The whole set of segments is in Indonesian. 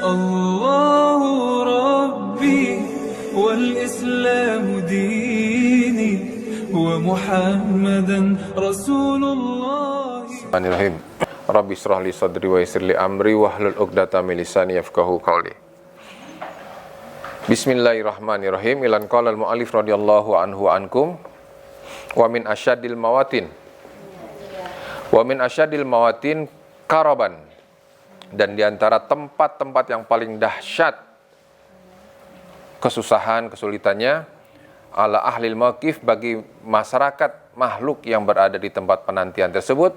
الله ربي والإسلام ديني ومحمدا رسول الله. Bismillahirrahmanirrahim. Rabbi shrah li sadri wa yassir li amri wahlul 'uqdatam min lisani yafqahu qawli. Bismillahirrahmanirrahim. Ilan qala al-mu'allif radhiyallahu anhu ankum wa min asyadil mawatin. Wa min asyadil mawatin karaban. Dan di antara tempat-tempat yang paling dahsyat kesusahan, kesulitannya ala ahlil mauqif bagi masyarakat makhluk yang berada di tempat penantian tersebut,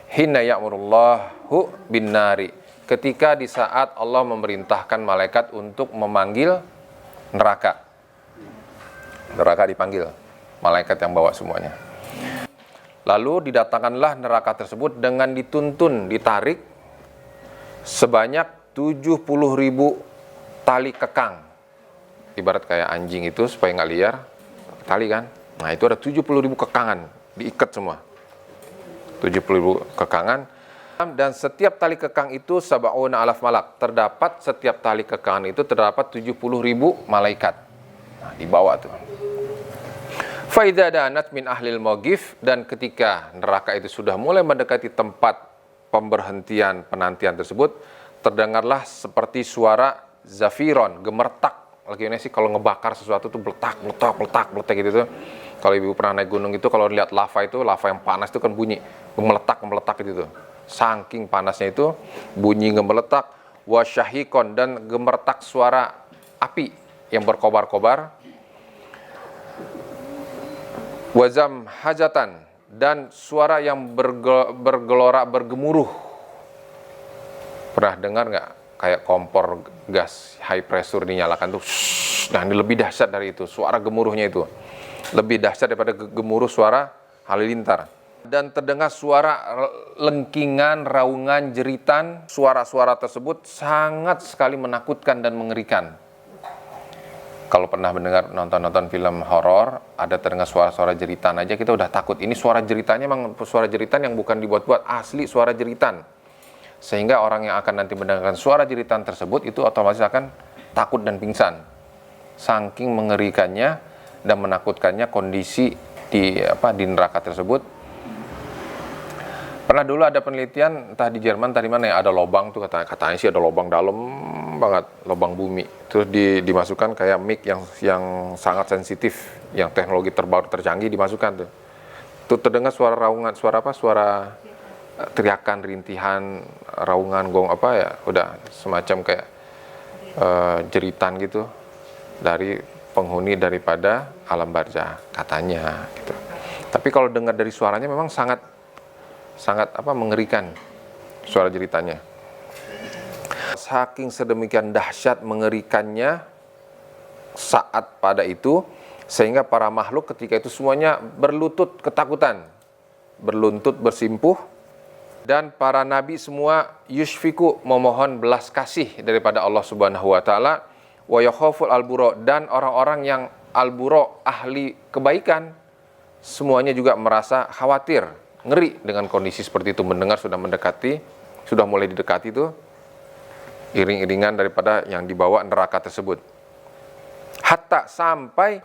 hina ya'murullahu bin nari, ketika di saat Allah memerintahkan malaikat untuk memanggil neraka. Neraka dipanggil, malaikat yang bawa semuanya. Lalu didatangkanlah neraka tersebut dengan dituntun, ditarik sebanyak 70.000 tali kekang. Ibarat kayak anjing itu supaya nggak liar, tali kan. Nah itu ada 70.000 kekangan, diikat semua. 70.000 kekangan. Dan setiap tali kekang itu sab'una alaf malak. Terdapat setiap tali kekangan itu terdapat 70.000 malaikat. Nah, dibawa tuh. Faidza danat min ahlil mauqif, dan ketika neraka itu sudah mulai mendekati tempat pemberhentian penantian tersebut, terdengarlah seperti suara zafiron, gemertak. Lagi ini sih kalau ngebakar sesuatu tuh beletak gitu tuh. Kalau ibu pernah naik gunung itu, kalau lihat lava itu, lava yang panas itu kan bunyi gemeletak gitu tuh. Saking panasnya itu bunyi gemeletak, wasyahikon, dan gemertak suara api yang berkobar-kobar, wazam hajatan, dan suara yang bergelora, bergemuruh. Pernah dengar nggak kayak kompor gas high pressure dinyalakan tuh? Nah ini lebih dahsyat dari itu, suara gemuruhnya itu lebih dahsyat daripada gemuruh suara halilintar. Dan terdengar suara lengkingan, raungan, jeritan. Suara-suara tersebut sangat sekali menakutkan dan mengerikan. Kalau pernah mendengar nonton film horor, ada terdengar suara-suara jeritan aja kita udah takut. Ini suara jeritannya memang suara jeritan yang bukan dibuat-buat, asli suara jeritan. Sehingga orang yang akan nanti mendengarkan suara jeritan tersebut itu otomatis akan takut dan pingsan. Saking mengerikannya dan menakutkannya kondisi di neraka tersebut. Pernah dulu ada penelitian entah di Jerman tadi mana ya, ada lubang tuh katanya sih ada lubang dalam banget, lubang bumi. Terus dimasukkan kayak mic yang sangat sensitif, yang teknologi terbaru tercanggih dimasukkan tuh. Tuh terdengar suara raungan, suara teriakan, rintihan, raungan, gong udah semacam kayak jeritan gitu dari penghuni daripada alam barzah katanya gitu. Tapi kalau dengar dari suaranya memang sangat mengerikan suara jeritannya. Saking sedemikian dahsyat mengerikannya saat pada itu, sehingga para makhluk ketika itu semuanya berlutut ketakutan, berluntut bersimpuh, dan para nabi semua yushfiku, memohon belas kasih daripada Allah Subhanahu wa taala, wa yakhaful alburo, dan orang-orang yang alburo, ahli kebaikan, semuanya juga merasa khawatir, ngeri dengan kondisi seperti itu, mendengar sudah mulai didekati itu iring-iringan daripada yang dibawa neraka tersebut. Hatta sampai,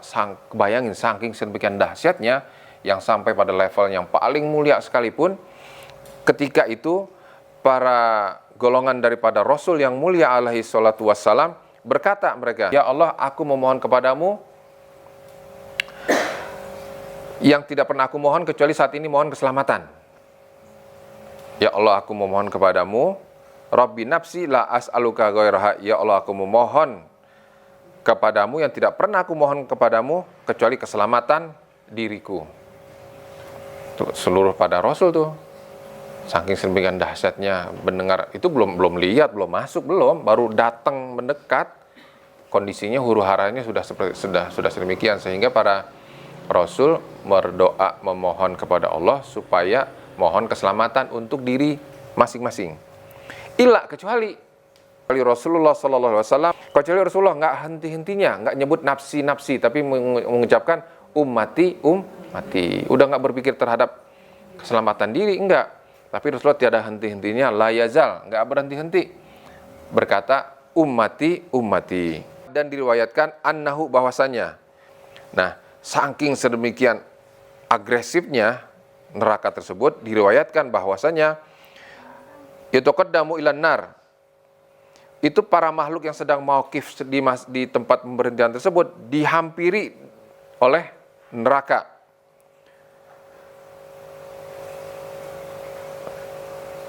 bayangin saking sedemikian dahsyatnya, yang sampai pada level yang paling mulia sekalipun, ketika itu para golongan daripada Rasul yang mulia alaihi salatu wassalam berkata mereka, ya Allah, aku memohon kepadamu yang tidak pernah aku mohon kecuali saat ini mohon keselamatan. Ya Allah, aku memohon kepadamu, Rabbi nafsi la as'aluka ghairaha, ya Allah, aku memohon kepadamu yang tidak pernah aku mohon kepadamu kecuali keselamatan diriku. Tuh, seluruh pada Rasul tuh saking sedemikian dahsyatnya mendengar itu, belum lihat, belum masuk, baru datang mendekat, kondisinya huru-haranya sudah sedemikian, sehingga para Rasul berdoa memohon kepada Allah supaya mohon keselamatan untuk diri masing-masing. Kecuali Rasulullah SAW, kecuali Rasulullah nggak henti-hentinya, nggak nyebut nafsi, tapi mengucapkan ummati. Udah nggak berpikir terhadap keselamatan diri, enggak. Tapi Rasulullah tiada henti-hentinya, la yazal, nggak berhenti-henti berkata ummati ummati. Dan diriwayatkan annahu bahwasanya. Nah, saking sedemikian agresifnya neraka tersebut, diriwayatkan bahwasanya yataqaddamu ilan nar. Itu para makhluk yang sedang mauqif di tempat pemberhentian tersebut dihampiri oleh neraka.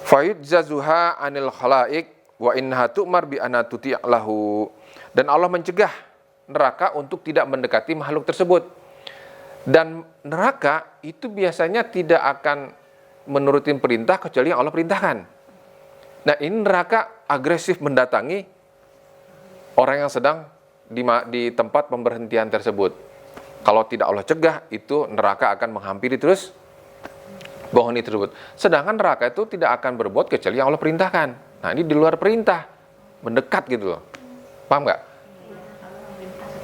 Fayudzazuha anil khalaik wa innaha tu'mar bi anna tuti'lahu. Dan Allah mencegah neraka untuk tidak mendekati makhluk tersebut. Dan neraka itu biasanya tidak akan menurutin perintah kecuali yang Allah perintahkan. Nah, ini neraka agresif mendatangi orang yang sedang di tempat pemberhentian tersebut. Kalau tidak Allah cegah, itu neraka akan menghampiri terus penghuni tersebut. Sedangkan neraka itu tidak akan berbuat kecuali yang Allah perintahkan. Nah, ini di luar perintah, mendekat gitu loh. Paham nggak?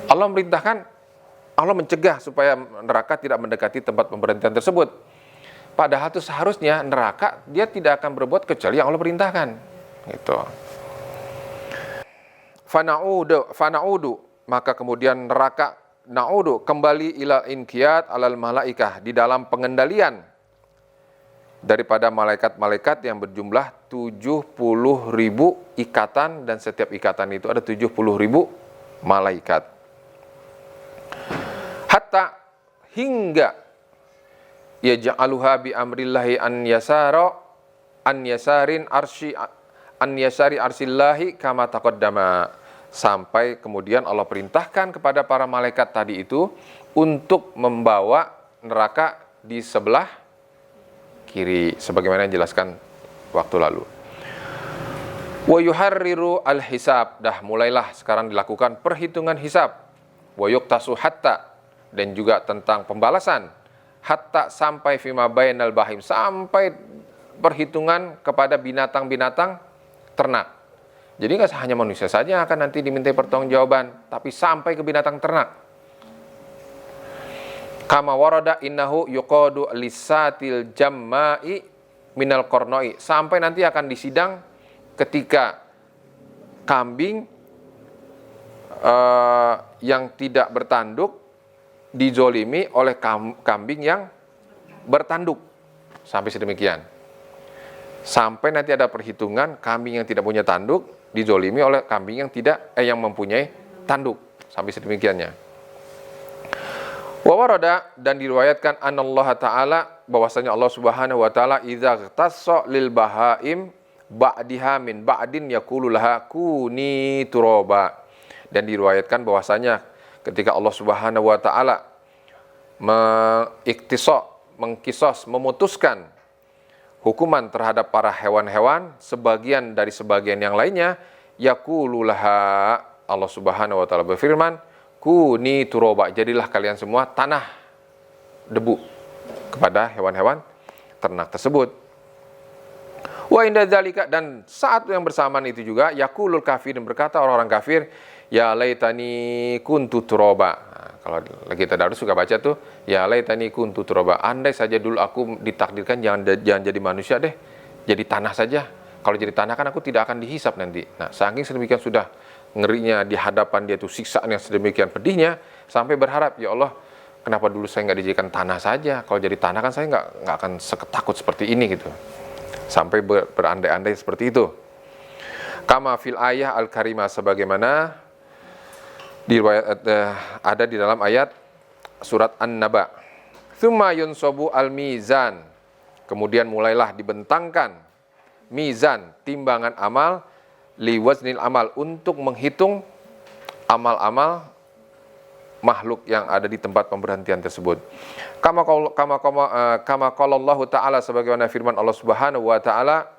Allah memerintahkan, Allah mencegah supaya neraka tidak mendekati tempat pemberhentian tersebut. Padahal itu seharusnya neraka dia tidak akan berbuat kecuali yang Allah perintahkan. Gitu. Fana'udu, maka kemudian neraka na'udu kembali ila inqiyat alal malaikah, di dalam pengendalian daripada malaikat-malaikat yang berjumlah 70.000 ikatan, dan setiap ikatan itu ada 70.000 malaikat. Hatta hingga yaj'aluha bi amrillahi an yasari arsillahi kama taqaddama, sampai kemudian Allah perintahkan kepada para malaikat tadi itu untuk membawa neraka di sebelah kiri, sebagaimana yang dijelaskan waktu lalu. Wa yuharriru al-hisab, dah mulailah sekarang dilakukan perhitungan hisab. Wa yuqtasu hatta, dan juga tentang pembalasan. Hatta sampai fima bainal bahim, sampai perhitungan kepada binatang-binatang ternak. Jadi nggak hanya manusia saja yang akan nanti dimintai pertanggungjawaban, tapi sampai ke binatang ternak. Kama warada innahu yuqadu lisatil jamma'i minal qarnoi, sampai nanti akan disidang ketika kambing yang tidak bertanduk dizolimi oleh kambing yang bertanduk, sampai sedemikian. Sampai nanti ada perhitungan kambing yang tidak punya tanduk dizolimi oleh kambing yang mempunyai tanduk, sampai sedemikiannya. Wa warada, dan diriwayatkan anallaha ta'ala, bahwasanya Allah Subhanahu wa taala idza ghtassa lil bahaim ba'diha min ba'din yaqulu laha kuni turaba. Dan diriwayatkan bahwasanya ketika Allah Subhanahu wa taala mengkisos, memutuskan hukuman terhadap para hewan-hewan, sebagian dari sebagian yang lainnya, yaqulu laha, Allah Subhanahu wa taala berfirman, kuni turoba, jadilah kalian semua tanah, debu, kepada hewan-hewan ternak tersebut. Wa inda dzalika, dan saat yang bersamaan itu juga, yaqulul kafirin, berkata orang-orang kafir, ya laitani kuntu turoba. Nah, kalau lagi tadarus suka baca tuh, ya laitani kuntu turoba, andai saja dulu aku ditakdirkan jangan jadi manusia deh, jadi tanah saja. Kalau jadi tanah kan aku tidak akan dihisap nanti. Nah, saking sedemikian sudah ngerinya di hadapan dia tuh, siksaan yang sedemikian pedihnya, sampai berharap, ya Allah, kenapa dulu saya nggak dijadikan tanah saja? Kalau jadi tanah kan saya nggak akan seketakut seperti ini gitu. Sampai berandai-andai seperti itu. Kama fil ayah al-karimah, sebagaimana ada di dalam ayat surat An-Naba. Tsumma yunsabu al-mizan, kemudian mulailah dibentangkan mizan, timbangan amal, liwaznil amal, untuk menghitung amal-amal makhluk yang ada di tempat pemberhentian tersebut. Kama qala Allah Ta'ala, sebagaimana firman Allah Subhanahu wa taala,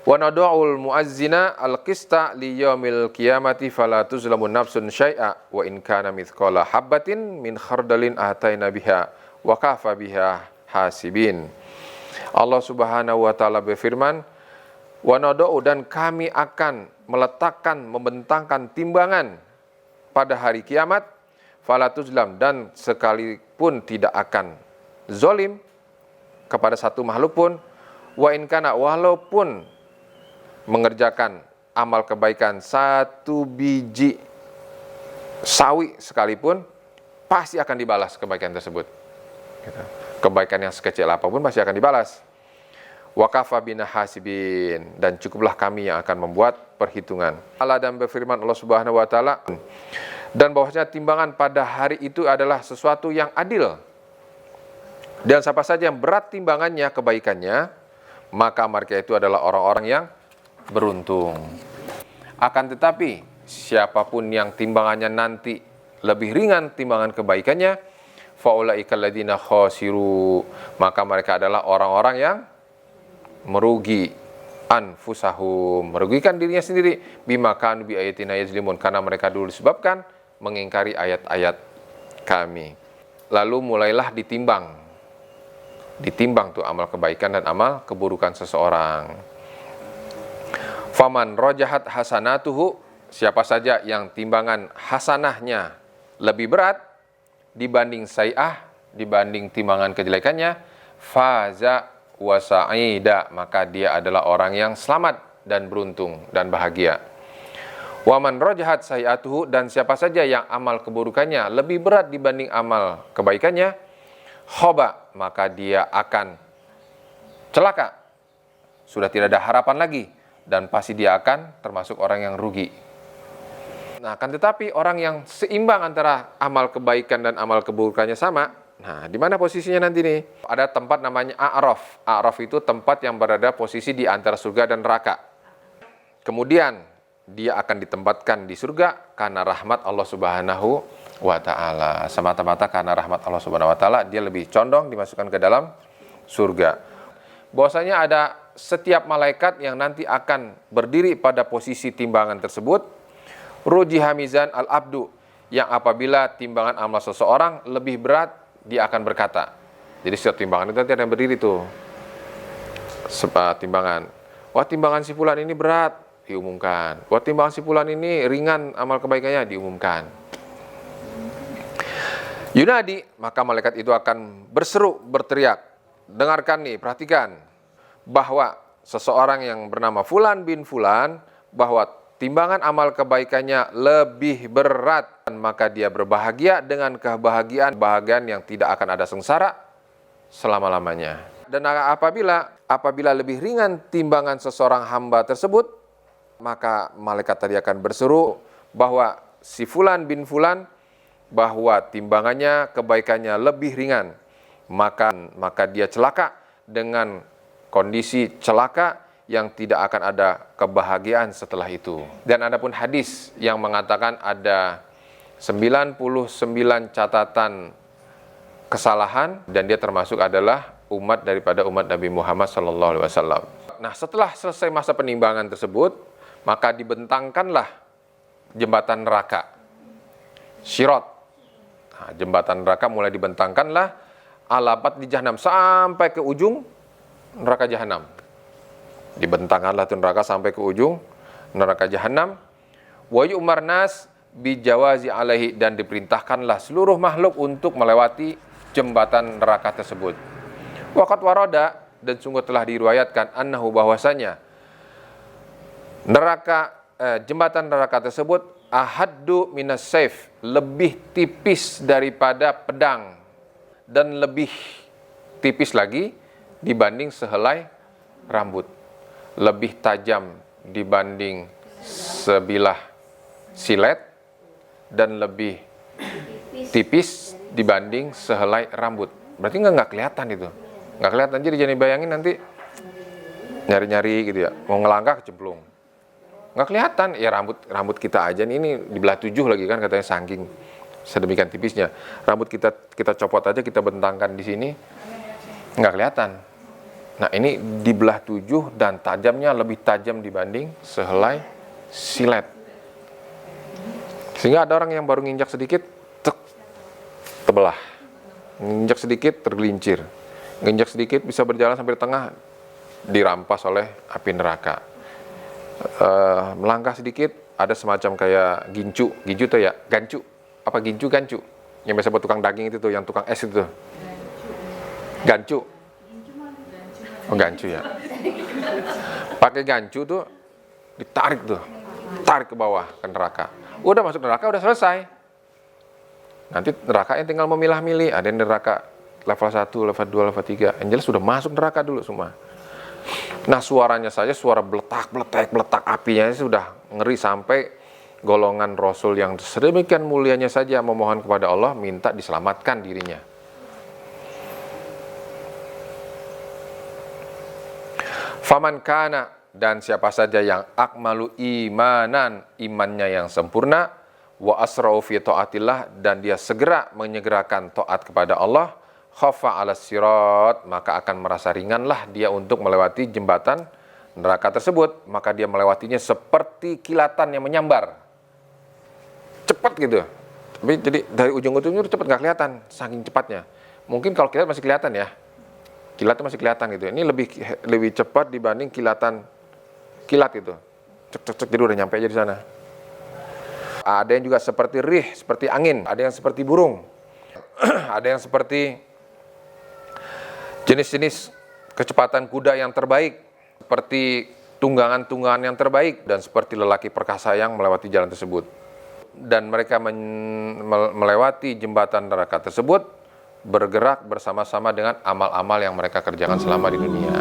wa nad'ul muazzina al-qista li yaumil qiyamati fala tuzlamu nafsun syai'a wa in kana mithqala habatin min khardalin ataina biha wa kafa biha hasibin. Allah Subhanahu wa taala berfirman, wa nad'u, dan kami akan meletakkan, membentangkan timbangan pada hari kiamat, fala tuzlam, dan sekalipun tidak akan zolim kepada satu makhluk pun, wa in kana, walaupun mengerjakan amal kebaikan 1 biji sawi sekalipun, pasti akan dibalas kebaikan tersebut. Gitu. Kebaikan yang sekecil apapun pasti akan dibalas. Wa kafa bina hasibin, dan cukuplah kami yang akan membuat perhitungan. Allah dan berfirman Allah Subhanahu wa taala, dan bahwasanya timbangan pada hari itu adalah sesuatu yang adil. Dan siapa saja yang berat timbangannya kebaikannya, maka mereka itu adalah orang-orang yang beruntung. Akan tetapi siapapun yang timbangannya nanti lebih ringan timbangan kebaikannya, faulaikal ladzina khasiru, maka mereka adalah orang-orang yang merugi anfusahum, merugikan dirinya sendiri, bima kanu bi ayatina yazlimun, karena mereka dulu disebabkan mengingkari ayat-ayat kami. Lalu mulailah ditimbang tuh amal kebaikan dan amal keburukan seseorang. Faman rojahat hasanatuhu, siapa saja yang timbangan hasanahnya lebih berat dibanding sayi'ah, dibanding timbangan kejelekannya, faza wa sa'ida, maka dia adalah orang yang selamat dan beruntung dan bahagia. Wa man rajahat sayi'atuhu, dan siapa saja yang amal keburukannya lebih berat dibanding amal kebaikannya, khoba, maka dia akan celaka, sudah tidak ada harapan lagi, dan pasti dia akan termasuk orang yang rugi. Nah, kan tetapi orang yang seimbang antara amal kebaikan dan amal keburukannya sama, nah, di mana posisinya nanti nih? Ada tempat namanya A'raf. A'raf itu tempat yang berada posisi di antara surga dan neraka. Kemudian dia akan ditempatkan di surga karena rahmat Allah Subhanahu wa taala. Semata-mata karena rahmat Allah Subhanahu wa taala dia lebih condong dimasukkan ke dalam surga. Bahwasanya ada setiap malaikat yang nanti akan berdiri pada posisi timbangan tersebut, rujiha mizan al-abdu, yang apabila timbangan amal seseorang lebih berat, dia akan berkata. Jadi setiap timbangan itu nanti ada yang berdiri tuh. Timbangan. Wah, timbangan si fulan ini berat, diumumkan. Wah, timbangan si fulan ini ringan amal kebaikannya, diumumkan. Yunadi, maka malaikat itu akan berseru, berteriak. Dengarkan nih, perhatikan. Bahwa seseorang yang bernama Fulan bin Fulan, bahwa timbangan amal kebaikannya lebih berat, maka dia berbahagia dengan kebahagiaan yang tidak akan ada sengsara selama-lamanya. Dan apabila lebih ringan timbangan seseorang hamba tersebut, maka malaikat tadi akan berseru bahwa si Fulan bin Fulan, bahwa timbangannya kebaikannya lebih ringan, maka dia celaka dengan kondisi celaka yang tidak akan ada kebahagiaan setelah itu. Dan adapun hadis yang mengatakan ada 99 catatan kesalahan, dan dia termasuk adalah umat daripada umat Nabi Muhammad SAW. Nah, setelah selesai masa penimbangan tersebut, maka dibentangkanlah jembatan neraka, Sirat. Nah, jembatan neraka mulai dibentangkanlah alabat di Jahannam sampai ke ujung neraka Jahannam. Dibentangkanlah tuh neraka sampai ke ujung neraka Jahannam. Wa yu'mar nas bijawazi alaihi, dan diperintahkanlah seluruh makhluk untuk melewati jembatan neraka tersebut. Waqat waroda, dan sungguh telah diriwayatkan annahu, bahwasanya jembatan neraka tersebut ahaddu minas saif, lebih tipis daripada pedang, dan lebih tipis lagi dibanding sehelai rambut, lebih tajam dibanding sebilah silet, dan lebih tipis dibanding sehelai rambut. Berarti nggak kelihatan itu, nggak kelihatan. Jadi jangan bayangin nanti nyari-nyari gitu ya, mau ngelangkah kecemplung, nggak kelihatan. Ya rambut kita aja ini dibelah 7 lagi kan katanya, saking sedemikian tipisnya. Rambut kita copot aja, kita bentangkan di sini, nggak kelihatan. Nah, ini dibelah 7 dan tajamnya lebih tajam dibanding sehelai silet. Sehingga ada orang yang baru nginjak sedikit, terbelah. Nginjak sedikit, tergelincir. Nginjak sedikit bisa berjalan sampai di tengah, dirampas oleh api neraka. Melangkah sedikit, ada semacam kayak gincu tuh ya, gancu. Apa gancu? Yang biasa buat tukang daging itu tuh, yang tukang es itu tuh. Gancu. Oh, gancu ya. Pakai gancu tuh ditarik tuh, tarik ke bawah ke neraka. Udah masuk neraka, udah selesai. Nanti nerakanya tinggal memilah-milih, ada yang neraka level 1, level 2, level 3. Yang jelas sudah masuk neraka dulu semua. Nah, suaranya saja suara beletak apinya sudah ngeri, sampai golongan Rasul yang sedemikian mulianya saja memohon kepada Allah minta diselamatkan dirinya. Faman kana, dan siapa saja yang akmalu imanan, imannya yang sempurna, wa asra'u fi taatillah, dan dia segera menyegerakan taat kepada Allah, khafa 'ala sirat, maka akan merasa ringanlah dia untuk melewati jembatan neraka tersebut. Maka dia melewatinya seperti kilatan yang menyambar, cepat gitu. Tapi jadi dari ujung ke ujung cepat, nggak kelihatan saking cepatnya. Mungkin kalau kilat masih kelihatan ya, kilatnya masih kelihatan gitu. Ini lebih cepat dibanding kilat itu. Cek jadi udah nyampe aja di sana. Ada yang juga seperti rih, seperti angin. Ada yang seperti burung. Ada yang seperti jenis-jenis kecepatan kuda yang terbaik, seperti tunggangan-tunggangan yang terbaik, dan seperti lelaki perkasa yang melewati jalan tersebut. Dan mereka melewati jembatan neraka tersebut bergerak bersama-sama dengan amal-amal yang mereka kerjakan selama di dunia.